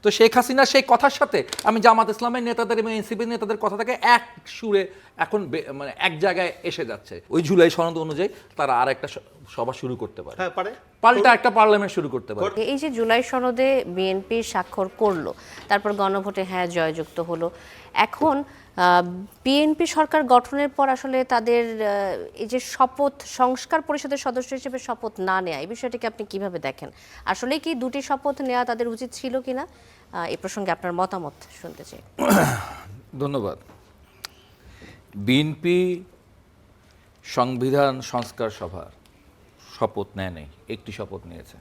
তো শেখ হাসিনা সেই কথার সাথে আমি জামাত ইসলামের নেতাদের এবং এনসিপির নেতাদের কথা থেকে এক সুরে এখন মানে এক জায়গায় এসে যাচ্ছে। ওই জুলাই সনদ অনুযায়ী তারা আর একটা সভা শুরু করতে পারে, হ্যাঁ পারে, পাল্টা একটা পার্লামেন্ট শুরু করতে পারে। এই যে জুলাই সনদে বিএনপি স্বাক্ষর করলো, তারপর গণভোটে হ্যাঁ জয়যুক্ত হলো, এখন বিএনপি সরকার গঠনের পর আসলে তাদের এই যে শপথ, সংস্কার পরিষদের সদস্য হিসেবে শপথ না নেয়া, এই বিষয়টিকে আপনি কিভাবে দেখেন? আসলে কি দুটি শপথ নেওয়া তাদের উচিত ছিল কিনা, এই প্রসঙ্গে আপনার মতামত শুনতে চাই। ধন্যবাদ। বিএনপি সংবিধান সংস্কার সভার শপথ নেয় নাই, একটি শপথ নিয়েছে।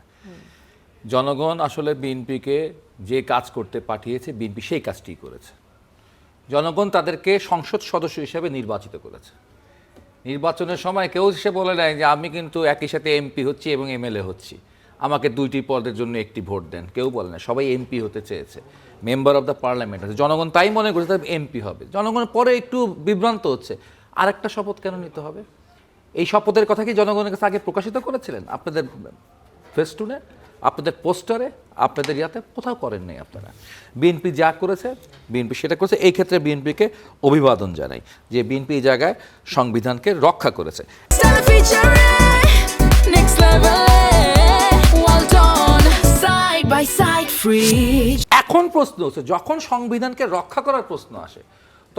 জনগণ আসলে বিএনপিকে যে কাজ করতে পাঠিয়েছে বিএনপি সেই কাজটি করেছে। জনগণ তাদেরকে সংসদ সদস্য হিসেবে নির্বাচিত করেছে। নির্বাচনের সময় কেউ এসে বলে নাই যে আমি কিন্তু একই সাথে এমপি হচ্ছি এবং এমএলএ হচ্ছি, আমাকে দুইটি পদের জন্য একটি ভোট দেন, কেউ বলে না। সবাই এমপি হতে চেয়েছে, মেম্বার অফ দ্য পার্লামেন্ট আছে। জনগণ তাই মনে করেছে তার এমপি হবে। জনগণের পরে একটু বিভ্রান্ত হচ্ছে, আরেকটা শপথ কেন নিতে হবে? এই শপথের কথা কি জনগণের কাছে আগে প্রকাশিত করেছিলেন? আপনাদের ফেস্টুনে, আপনাদের পোস্টারে, আপনাদের ইয়াতে কোথাও করেন নাই আপনারা। বিএনপি যা করেছে বিএনপি সেটা করেছে। এই ক্ষেত্রে বিএনপিকে অভিবাদন জানাই যে বিএনপি এই জায়গায় সংবিধানকে রক্ষা করেছে। এখন প্রশ্ন হচ্ছে, যখন সংবিধানকে রক্ষা করার প্রশ্ন আসে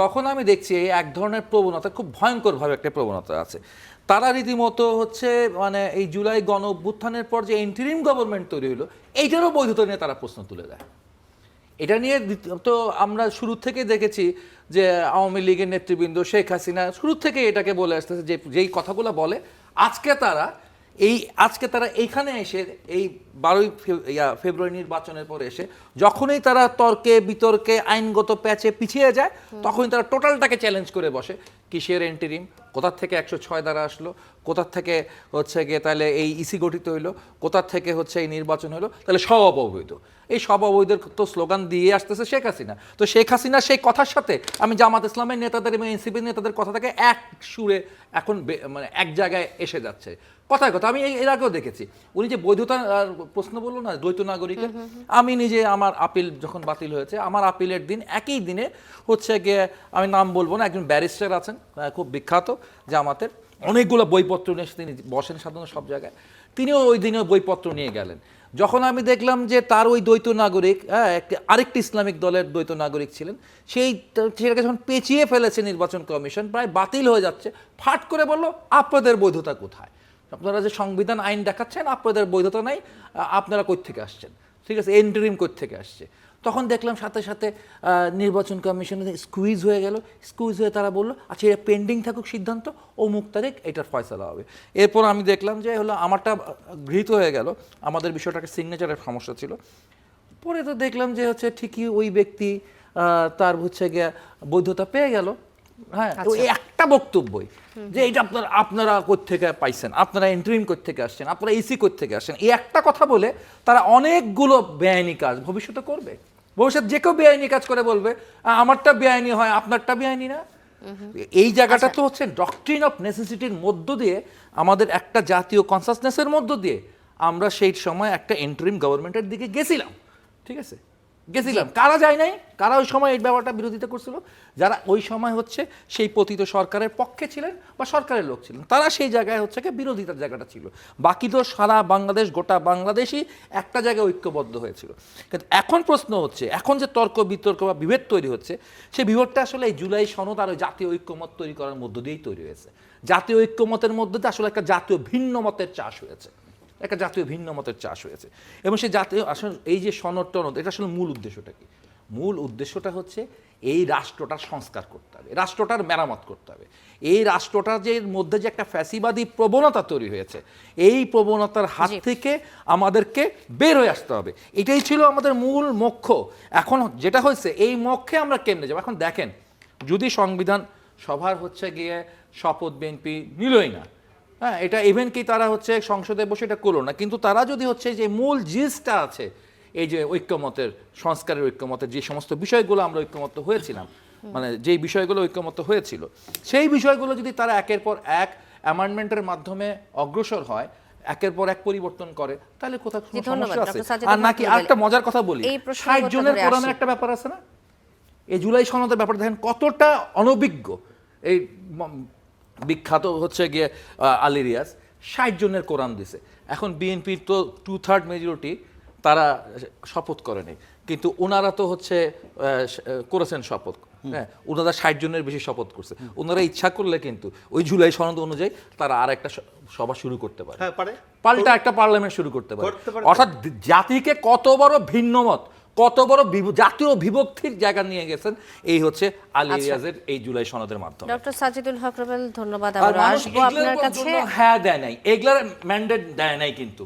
তখন আমি দেখছি এক ধরনের প্রবণতা, খুব ভয়ঙ্করভাবে একটা প্রবণতা আছে। তারা রীতিমতো হচ্ছে মানে এই জুলাই গণ অভ্যুত্থানের পর যে ইন্টারিম গভর্নমেন্ট তৈরি হলো এইটারও বৈধতা নিয়ে তারা প্রশ্ন তুলে দেয়। এটা নিয়ে তো আমরা শুরু থেকে দেখেছি যে আওয়ামী লীগের নেতৃবৃন্দ, শেখ হাসিনা শুরু থেকে এটাকে বলে আসতেছে যে যেই কথাগুলো বলে আজকে তারা এইখানে এসে এই 12ই ফেব্রুয়ারি নির্বাচনের পরে এসে যখনই তারা তর্কে বিতর্কে আইনগত প্যাচে পিছিয়ে যায় তখনই তারা টোটালটাকে চ্যালেঞ্জ করে বসে। কিসের ইন্টারিম, কোথার থেকে 106 দ্বারা আসলো, কোথার থেকে হচ্ছে গিয়ে তাহলে এই ইসি গঠিত হইলো, কোথার থেকে হচ্ছে এই নির্বাচন হলো, তাহলে সব অবৈধ। এই সব অবৈধের তো স্লোগান দিয়ে আসতেছে শেখ হাসিনা। তো শেখ হাসিনা সেই কথার সাথে আমি জামাত ইসলামের নেতাদের এবং এনসিপির নেতাদের কথা থেকে এক সুরে এখন মানে এক জায়গায় এসে যাচ্ছে। কথায় কথা আমি এর আগেও দেখেছি, উনি যে বৈধতা প্রশ্ন বললো না দ্বৈত নাগরিকের, আমি নিজে আমার আপিল যখন বাতিল হয়েছে, আমার আপিলের দিন একই দিনে হচ্ছে গিয়ে, আমি নাম বলবো না, একজন ব্যারিস্টার আছেন খুব বিখ্যাত জামাতের, অনেকগুলো বইপত্র নিয়ে তিনি বসেন সাধারণত সব জায়গায়, তিনিও ওই দিনে বইপত্র নিয়ে গেলেন। যখন আমি দেখলাম যে তার ওই দ্বৈত নাগরিক আরেকটি ইসলামিক দলের দ্বৈত নাগরিক ছিলেন, সেটাকে যখন পেঁচিয়ে ফেলেছে নির্বাচন কমিশন, প্রায় বাতিল হয়ে যাচ্ছে, ফাট করে বললো আপনাদের বৈধতা কোথায়? আপনারা যে সংবিধান আইন দেখাচ্ছেন আপনাদের বৈধতা নাই, আপনারা কই থেকে আসছেন? ঠিক আছে, ইন্টারিম কই থেকে আসছে? তখন দেখলাম সাথে সাথে নির্বাচন কমিশন স্কুইজ হয়ে গেল। স্কুইজ হয়ে তারা বললো আচ্ছা এটা পেন্ডিং থাকুক সিদ্ধান্ত, অমুক তারিখ এটার ফয়সালা হবে। এরপর আমি দেখলাম যে হলো আমারটা গৃহীত হয়ে গেল, আমাদের বিষয়টাকে সিগনেচারের সমস্যা ছিল। পরে তো দেখলাম যে হচ্ছে ঠিকই ওই ব্যক্তি তার হচ্ছে গিয়ে বৈধতা পেয়ে গেল। হ্যাঁ, ওই একটা বক্তব্যই যে এটা আপনারা কোত্থেকে পাইছেন, আপনারা ইন্টারিম কোত্থেকে আসছেন, আপনারা ইসি কোত্থেকে আসছেন, এই একটা কথা বলে তারা অনেকগুলো বেআইনি কাজ ভবিষ্যতে করবে। ভবিষ্যতে যে কেউ বেআইনি কাজ করে বলবে আমারটা বেআইনি হয়, আপনারটা বেআইনি না। এই জায়গাটা তো হচ্ছে ডক্ট্রিন অফ নেসেসিটির মধ্য দিয়ে, আমাদের একটা জাতীয় কনসাসনেসের মধ্য দিয়ে আমরা সেই সময় একটা ইন্টারিম গভর্নমেন্টের দিকে গেছিলাম। ঠিক আছে, গেছিলাম। কারা যায় নাই? কারা ওই সময় এই ব্যাপারটা বিরোধিতা করছিল? যারা ওই সময় হচ্ছে সেই পতিত সরকারের পক্ষে ছিলেন বা সরকারের লোক ছিলেন, তারা সেই জায়গায় হচ্ছে কি বিরোধিতার জায়গাটা ছিল। বাকি তো সারা বাংলাদেশ, গোটা বাংলাদেশই একটা জায়গায় ঐক্যবদ্ধ হয়েছিল। কিন্তু এখন প্রশ্ন হচ্ছে, এখন যে তর্ক বিতর্ক বা বিভেদ তৈরি হচ্ছে, সেই বিভেদটা আসলে এই জুলাই সনদ আর ওই জাতীয় ঐক্যমত তৈরি করার মধ্য দিয়েই তৈরি হয়েছে। জাতীয় ঐক্যমতের মধ্যে দিয়ে আসলে একটা জাতীয় ভিন্ন মতের চাষ হয়েছে, একটা জাতীয় ভিন্ন মতের চাষ হয়েছে। এবং সেই জাতীয় আসলে এই যে সনদ টনদ, এটা আসলে মূল উদ্দেশ্যটা কি? মূল উদ্দেশ্যটা হচ্ছে এই রাষ্ট্রটার সংস্কার করতে হবে, রাষ্ট্রটার মেরামত করতে হবে। এই রাষ্ট্রটার যে মধ্যে যে একটা ফ্যাসিবাদী প্রবণতা তৈরি হয়েছে, এই প্রবণতার হাত থেকে আমাদেরকে বের হয়ে আসতে হবে। এটাই ছিল আমাদের মূল লক্ষ্য। এখন যেটা হয়েছে, এই লক্ষ্যে আমরা কেমনে যাবো? এখন দেখেন, যদি সংবিধান সভার হচ্ছে গিয়ে শপথ বিএনপি নিলই না, হ্যাঁ, এটা ইভেন কি তারা হচ্ছে সংসদে বসে এটা করলো না, কিন্তু তারা যদি হচ্ছে যে মূল জিনিসটা আছে, এই যে ঐক্যমতের, সংস্কারের ঐক্যমতের যে সমস্ত বিষয়গুলো আমরা ঐক্যমত হয়েছিলাম, মানে যেই বিষয়গুলো ঐক্যমত হয়েছিল, সেই বিষয়গুলো যদি তারা একের পর এক অ্যামেন্ডমেন্টের মাধ্যমে অগ্রসর হয়, একের পর এক পরিবর্তন করে, তাহলে কোথাও কোনো ধন্যবাদ, সমস্যা আছে? ডক্টর সাজ্জাদ আর নাকি হোসেন আরেকটা মজার কথা বলি, এই প্রসঙ্গটা 60 জনের ধরে কোরআনের আসি। একটা ব্যাপার আছে না, এই জুলাই সনদের ব্যাপারে দেখেন কতটা অনভিজ্ঞ এই বিখ্যাত হচ্ছে গিয়ে আলী রিয়াজ 60 জনের কোরআন দিছে। এখন বিএনপির তো 2/3 মেজরিটি তারা শপথ করেনি, কিন্তু ওনারা তো হচ্ছে করেছেন শপথ, হ্যাঁ ওনারা 60 জনের বেশি শপথ করছে। ওনারা ইচ্ছা করলে কিন্তু ওই জুলাই সনদ অনুযায়ী তারা আর একটা সভা শুরু করতে পারে, হ্যাঁ পারে, পাল্টা একটা পার্লামেন্ট শুরু করতে পারে। করতে পারে। অর্থাৎ জাতিকে কত বড় ভিন্নমত, কত বড় জাতীয় বিভক্তির জায়গা নিয়ে গেছেন এই হচ্ছে আলী রিয়াজের এই জুলাই সনদের মাধ্যমে। ডক্টর সাজিদুল হক রুবেল, ধন্যবাদ। আর আবারও মানুষ আসবো এগুলোর আপনার কাছে। জন্য হ্যাঁ দেয় নাই, এগুলার ম্যান্ডেট দেয় নাই, কিন্তু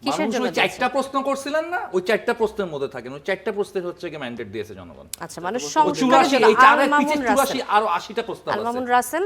কিসের মানুষ জন্য ওই 4টা প্রশ্ন করছিলেন না, ওই 4টা প্রশ্নের মধ্যে থাকেন, ওই 4টা প্রশ্নের হচ্ছে কি ম্যান্ডেট দিয়েছে জনগণ। আচ্ছা, মানুষ ওই সংস্কারের 84 জন্য এই 4-এর আল পিছে মামুন রাসেল, 84 আরো 80টা প্রস্তাব আল আছে। মামুন রাসেল